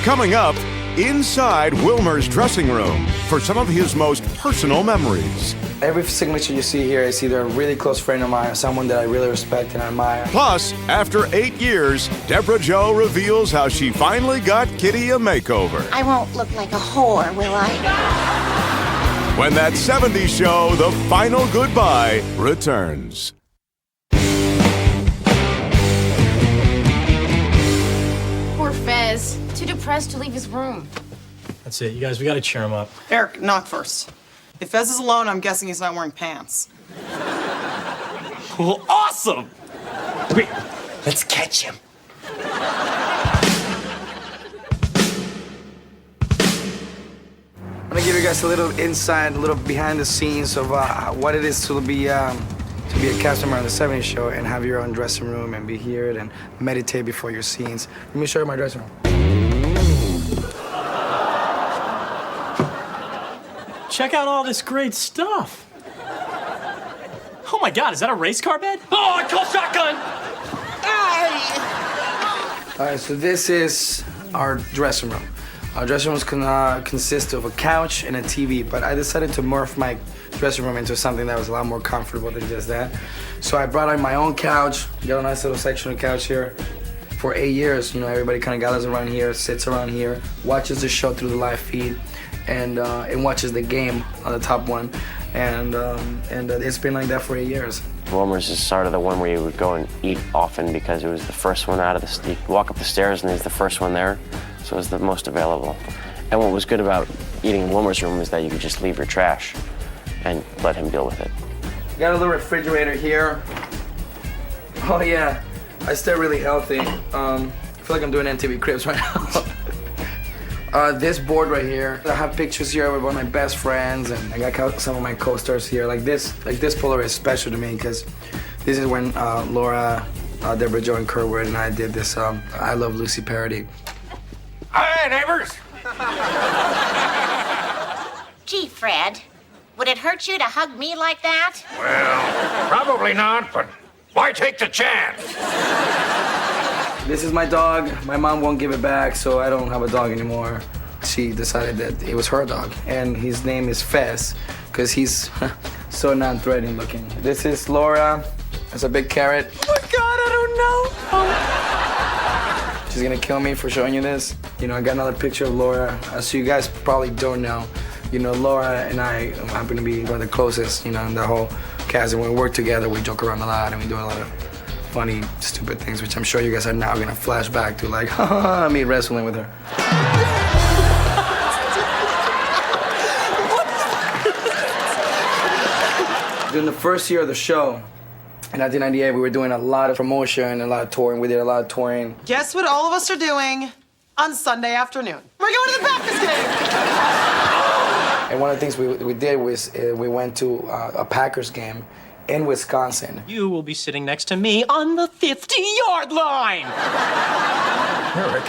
[SPEAKER 17] Coming up, inside Wilmer's dressing room for some of his most personal memories.
[SPEAKER 6] Every signature you see here is either a really close friend of mine or someone that I really respect and admire.
[SPEAKER 17] Plus, after 8 years, Deborah Jo reveals how she finally got Kitty a makeover.
[SPEAKER 16] I won't look like a whore, will I?
[SPEAKER 17] when that 70s show, The Final Goodbye, returns.
[SPEAKER 1] Poor Fez. Too depressed to leave his room.
[SPEAKER 8] That's it. You guys, we gotta cheer him up.
[SPEAKER 9] Eric, knock first. If Fez is alone, I'm guessing he's not wearing pants.
[SPEAKER 8] Well, awesome!
[SPEAKER 20] Wait, let's catch him.
[SPEAKER 6] I'm gonna give you guys a little insight, a little behind the scenes of what it is to be a cast member on the 70s show and have your own dressing room and be here and meditate before your scenes. Let me show you my dressing room.
[SPEAKER 8] Check out all this great stuff. Oh my God, is that a race car bed? Oh, I call shotgun!
[SPEAKER 6] All right, so this is our dressing room. Our dressing rooms consist of a couch and a TV, but I decided to morph my dressing room into something that was a lot more comfortable than just that. So I brought in my own couch, got a nice little sectional couch here. For 8 years, you know, everybody kind of gathers around here, sits around here, watches the show through the live feed, and watches the game on the top one. And it's been like that for 8 years.
[SPEAKER 4] Wilmer's is sort of the one where you would go and eat often because it was the first one out of the, you walk up the stairs and there's the first one there, so it was the most available. And what was good about eating in Wilmer's room is that you could just leave your trash and let him deal with it.
[SPEAKER 6] Got a little refrigerator here. Oh yeah, I stay really healthy. I feel like I'm doing MTV Cribs right now. This board right here, I have pictures here with one of my best friends, and I got some of my co-stars here. Like this Polaroid is special to me because this is when Laura, Deborah Jo, and Kerwood and I did this I Love Lucy parody.
[SPEAKER 7] Hi, neighbors.
[SPEAKER 16] Gee, Fred, would it hurt you to hug me like that?
[SPEAKER 7] Well, probably not, but why take the chance?
[SPEAKER 6] This is my dog. My mom won't give it back, so I don't have a dog anymore. She decided that it was her dog, and his name is Fez, because he's so non-threatening looking. This is Laura. That's a big carrot.
[SPEAKER 9] Oh my God, I don't know.
[SPEAKER 6] She's gonna kill me for showing you this. You know, I got another picture of Laura. So you guys probably don't know. You know, Laura and I happen to be one of the closest, you know, in the whole cast. And when we work together, we joke around a lot, and we do a lot of funny, stupid things, which I'm sure you guys are now gonna flash back to, like, me wrestling with her. During the first year of the show, in 1998, we were doing a lot of promotion and a lot of touring. We did a lot of touring.
[SPEAKER 9] Guess what all of us are doing on Sunday afternoon? We're going to the Packers game!
[SPEAKER 6] And one of the things we did was we went to a Packers game in Wisconsin.
[SPEAKER 8] You will be sitting next to me on the 50-yard line!
[SPEAKER 6] Eric.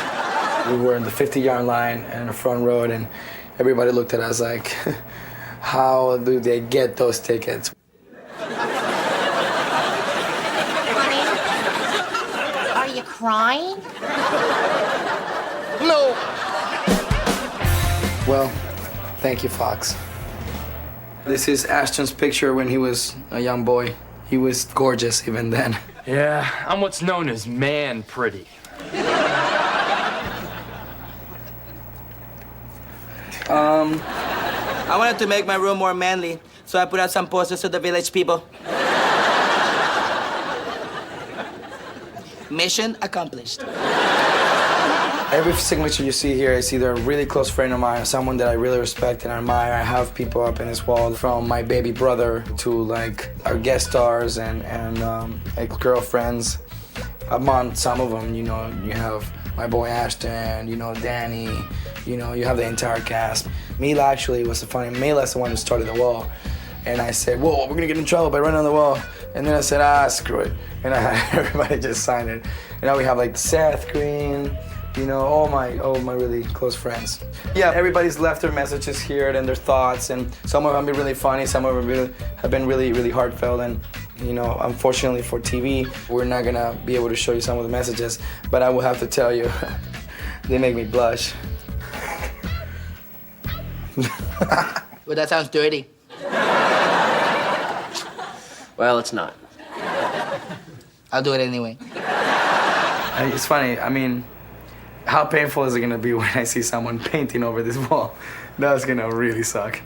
[SPEAKER 6] We were in the 50-yard line in the front row, and everybody looked at us like, how do they get those tickets?
[SPEAKER 16] Honey, are you crying?
[SPEAKER 6] No. Well, thank you, Fox. This is Ashton's picture when he was a young boy. He was gorgeous even then.
[SPEAKER 22] Yeah, I'm what's known as man pretty.
[SPEAKER 12] I wanted to make my room more manly, so I put out some posters to the village people. Mission accomplished.
[SPEAKER 6] Every signature you see here is either a really close friend of mine or someone that I really respect and admire. I have people up in this wall from my baby brother to like our guest stars and ex-girlfriends. Among some of them, you know, you have my boy Ashton, you know, Danny, you know, you have the entire cast. Mila actually was the funny, Mila's the one who started the wall. And I said, whoa, we're gonna get in trouble by running on the wall. And then I said, screw it. And I had everybody just sign it. And now we have like Seth Green, you know, all my really close friends. Yeah, everybody's left their messages here and their thoughts, and some of them have been really funny, some of them have been really, really heartfelt, and you know, unfortunately for TV, we're not gonna be able to show you some of the messages, but I will have to tell you, they make me blush.
[SPEAKER 12] Well, that sounds dirty.
[SPEAKER 22] Well, it's not.
[SPEAKER 12] I'll do it anyway.
[SPEAKER 6] It's funny, I mean, how painful is it gonna be when I see someone painting over this wall? That's gonna really suck.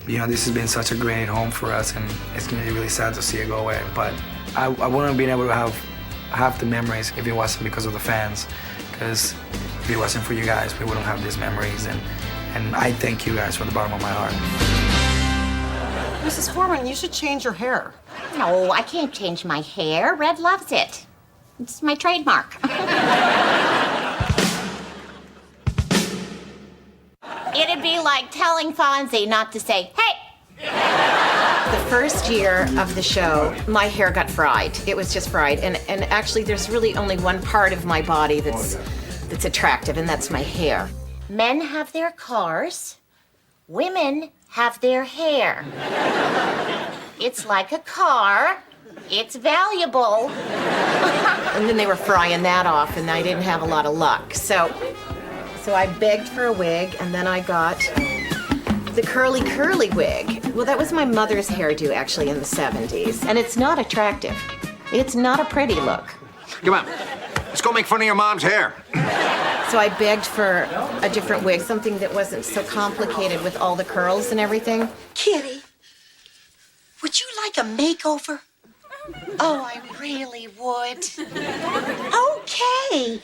[SPEAKER 6] You know, this has been such a great home for us, and it's gonna be really sad to see it go away. But I wouldn't have been able to have half the memories if it wasn't because of the fans. Because if it wasn't for you guys, we wouldn't have these memories. And I thank you guys from the bottom of my heart.
[SPEAKER 9] Mrs. Foreman, you should change your hair.
[SPEAKER 16] No, I can't change my hair. Red loves it. It's my trademark. It'd be like telling Fonzie not to say, hey!
[SPEAKER 3] The first year of the show, my hair got fried. It was just fried. And actually, there's really only one part of my body that's attractive, and that's my hair.
[SPEAKER 16] Men have their cars. Women have their hair. It's like a car. It's valuable.
[SPEAKER 3] And then they were frying that off, and I didn't have a lot of luck. So I begged for a wig, and then I got the curly wig. Well, that was my mother's hairdo, actually, in the 70s. And it's not attractive. It's not a pretty look.
[SPEAKER 5] Come on, let's go make fun of your mom's hair.
[SPEAKER 3] So I begged for a different wig, something that wasn't so complicated with all the curls and everything.
[SPEAKER 10] Kitty, would you like a makeover? Oh, I really would. Okay.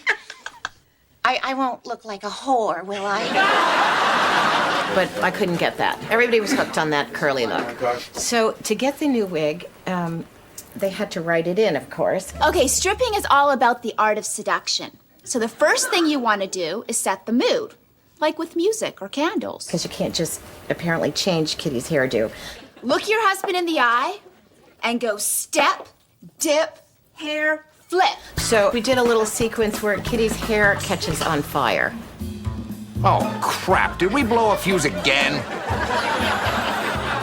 [SPEAKER 16] I won't look like a whore, will I?
[SPEAKER 3] But I couldn't get that. Everybody was hooked on that curly look. So to get the new wig, they had to write it in, of course.
[SPEAKER 11] Okay, stripping is all about the art of seduction. So the first thing you want to do is set the mood, like with music or candles.
[SPEAKER 3] Because you can't just apparently change Kitty's hairdo.
[SPEAKER 11] Look your husband in the eye and go step, dip, hair, flip.
[SPEAKER 3] So we did a little sequence where Kitty's hair catches on fire.
[SPEAKER 7] Oh, crap. Did we blow a fuse again?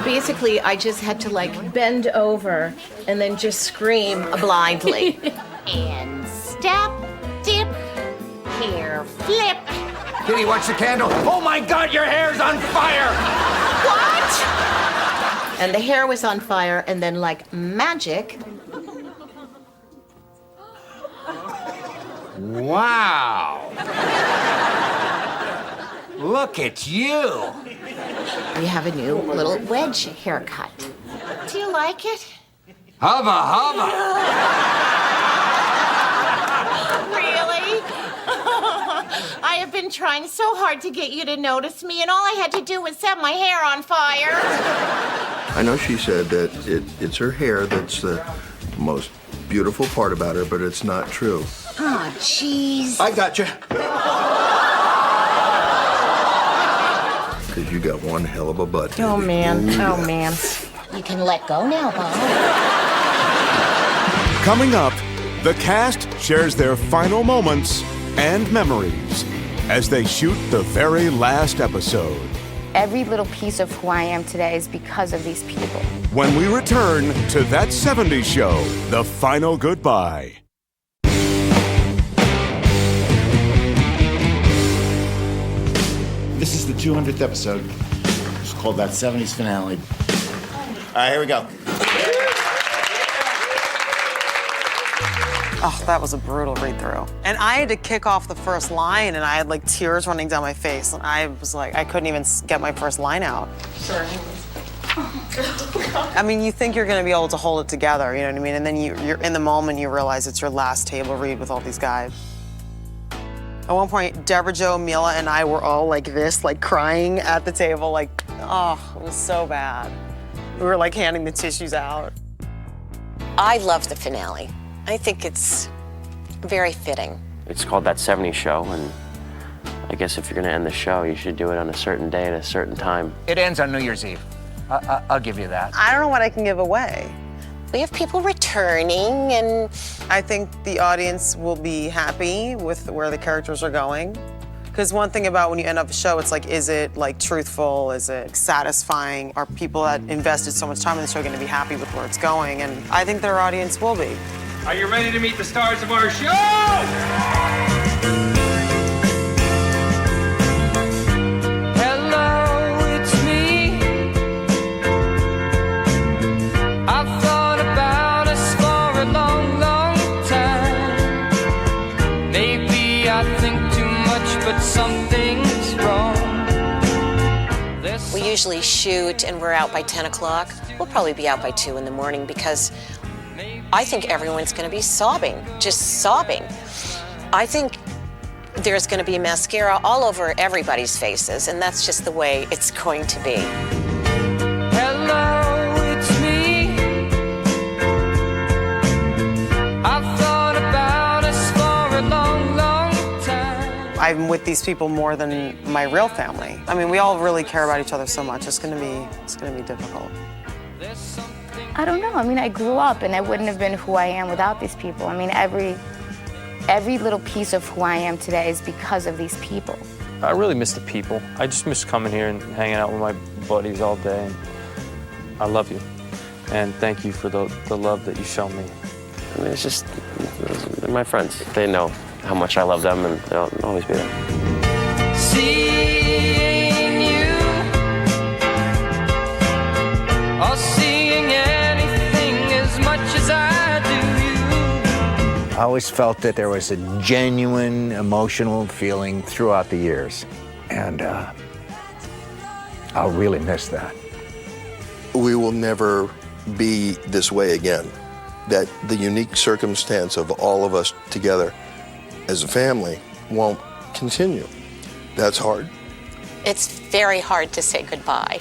[SPEAKER 3] Basically, I just had to, like, bend over and then just scream blindly.
[SPEAKER 16] And step, dip, hair, flip.
[SPEAKER 7] Kitty, watch the candle. Oh, my God, your hair's on fire!
[SPEAKER 3] What? And the hair was on fire, and then, like magic...
[SPEAKER 7] Wow. Look at you.
[SPEAKER 3] We have a new little wedge haircut.
[SPEAKER 16] Do you like it?
[SPEAKER 7] Hubba, hubba.
[SPEAKER 16] Really? I have been trying so hard to get you to notice me, and all I had to do was set my hair on fire.
[SPEAKER 26] I know she said that it's her hair that's the most beautiful part about her, but it's not true.
[SPEAKER 16] Oh, jeez.
[SPEAKER 26] I gotcha. Because you got one hell of a butt.
[SPEAKER 3] Oh,
[SPEAKER 26] baby.
[SPEAKER 3] man.
[SPEAKER 26] Ooh,
[SPEAKER 3] Oh,
[SPEAKER 26] yeah.
[SPEAKER 3] man.
[SPEAKER 16] You can let go now, Bob.
[SPEAKER 17] Coming up, the cast shares their final moments and memories as they shoot the very last episode.
[SPEAKER 13] Every little piece of who I am today is because of these people.
[SPEAKER 17] When we return to That 70s Show, the final goodbye.
[SPEAKER 14] This is the 200th episode. It's called That 70s Finale. All right, here we go.
[SPEAKER 9] Oh, that was a brutal read-through. And I had to kick off the first line, and I had like tears running down my face. And I was like, I couldn't even get my first line out.
[SPEAKER 3] Sorry.
[SPEAKER 9] I mean, you think you're gonna be able to hold it together, you know what I mean? And then you're in the moment, you realize it's your last table read with all these guys. At one point, Deborah Jo, Mila, and I were all like this, like crying at the table, like, oh, it was so bad. We were like handing the tissues out.
[SPEAKER 15] I love the finale. I think it's very fitting.
[SPEAKER 4] It's called That 70s Show, and I guess if you're going to end the show, you should do it on a certain day at a certain time.
[SPEAKER 7] It ends on New Year's Eve. I'll give you that.
[SPEAKER 9] I don't know what I can give away.
[SPEAKER 15] We have people returning, and
[SPEAKER 9] I think the audience will be happy with where the characters are going. Because one thing about when you end up a show, it's like, is it like truthful? Is it satisfying? Are people that invested so much time in the show going to be happy with where it's going? And I think their audience will be.
[SPEAKER 8] Are you ready to meet the stars of our show?
[SPEAKER 18] Hello, it's me. I've thought about us for a long, long time. Maybe I think too much, but something's wrong.
[SPEAKER 16] Will
[SPEAKER 15] usually shoot and we're out by 10 o'clock, we'll probably be out by 2 in the morning because I think everyone's going to be sobbing, just sobbing. I think there's going to be mascara all over everybody's faces, and that's just the way it's going to be.
[SPEAKER 18] Hello, it's me. I've thought about us for a long, long time.
[SPEAKER 9] I'm with these people more than my real family. I mean, we all really care about each other so much. It's gonna be difficult.
[SPEAKER 13] I don't know. I mean, I grew up and I wouldn't have been who I am without these people. I mean, every little piece of who I am today is because of these people.
[SPEAKER 2] I really miss the people. I just miss coming here and hanging out with my buddies all day. And I love you. And thank you for the love that you show me.
[SPEAKER 4] I mean, it's just, they're my friends. They know how much I love them, and they'll always be there.
[SPEAKER 18] Seeing you, or seeing anything as much as I do you.
[SPEAKER 19] I always felt that there was a genuine emotional feeling throughout the years, and I'll really miss that.
[SPEAKER 26] We will never be this way again. That the unique circumstance of all of us together as a family won't continue. That's hard.
[SPEAKER 15] It's very hard to say goodbye.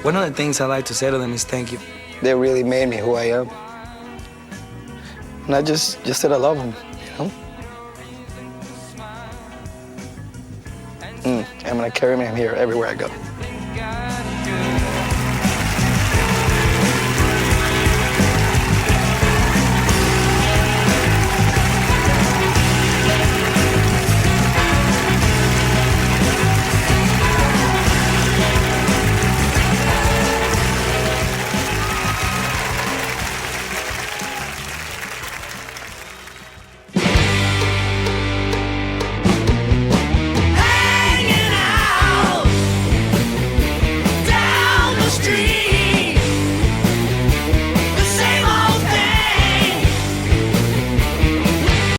[SPEAKER 6] One of the things I like to say to them is thank you. They really made me who I am. And I just said I love them, you know? I'm gonna carry him here everywhere I go.